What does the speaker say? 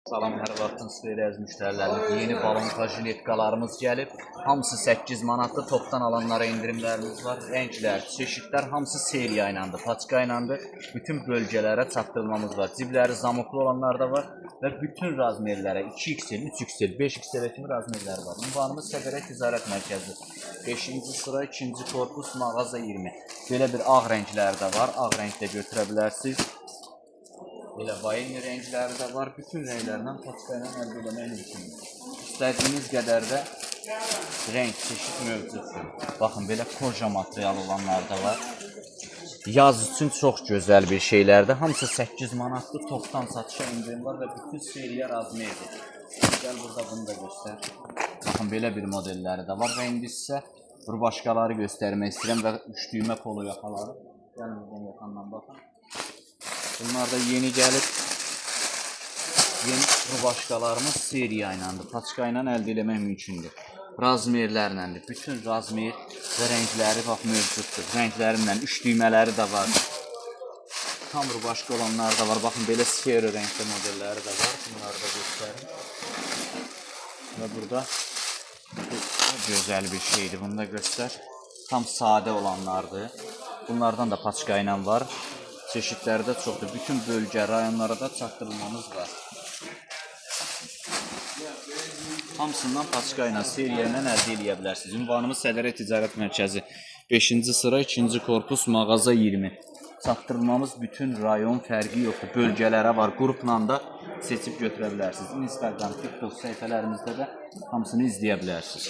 Salam, hər vaxtınız xeyir əziz müştərilərimiz. Yeni balonka jiletkalarımız gəlib. Hamısı 8 manatdır. Topdan alanlara indirimlərimiz var. Rənglər, çeşidlər hamısı seriya ilədir, paçka ilədir. Bütün bölgələrə çatdırmamız var. Cibləri zamoklu olanlar da var və bütün razmerlərə 2XL, 3XL, 5XL kimi razmerlər var. Ünvanımız Səfərə Ticarət Mərkəzi. 5-ci sıra 2-ci korpus mağaza 20. Belə bir ağ rəngləri də var. Ağ rəngdə götürə bilərsiniz. Belə vayni rəngləri də var. Bütün rənglərlə paçka ilə əldə etmək mümkündür. İstədiyiniz qədər də rəng çeşid mövcuddur. Baxın, belə koja material olanlar da var. Yaz üçün çox gözəl bir şeylərdir. Hamısı 8 manatdır. Topdan satışa indirim var və bütün seriya razmerdir. Gəl burada bunu da göstər. Baxın, belə bir modelləri də var və indi sizə başqaları göstərmək istəyirəm və 3 düymə polo yaxaları. Gəlin buradan yaxandan baxın. Bunlar da yeni gəlib. Yeni başqalarımız seriya ilədir. Paçka ilə əldə etmək mümkündür. Razmerlərləndir. Bütün razmer və rəngləri bax mövcuddur. Rənglərimlə 3 düymələri də var. Tam başqa olanlar da var. Baxın, belə sfero rəngdə modelləri də var. Bunları da göstərim. Və burada gözəl bir şeydir. Bunu da göstər. Tam sadə olanlardır. Bunlardan da paçka ilə var. Çeşidləri də çoxdur. Bütün bölgə, rayonlara da çatdırılmamız var. Hamısından paçka ilə, seriya ilə əldə edə bilərsiniz. Ünvanımız Səfərə Ticarət Mərkəzi. 5-ci sıra 2-ci korpus mağaza 20. Çatdırılmamız bütün rayon fərqi yoxdur. Bölgələrə var. Qrupla da seçib götürə bilərsiniz. Instagram, TikTok səhifələrimizdə də hamısını izləyə bilərsiniz.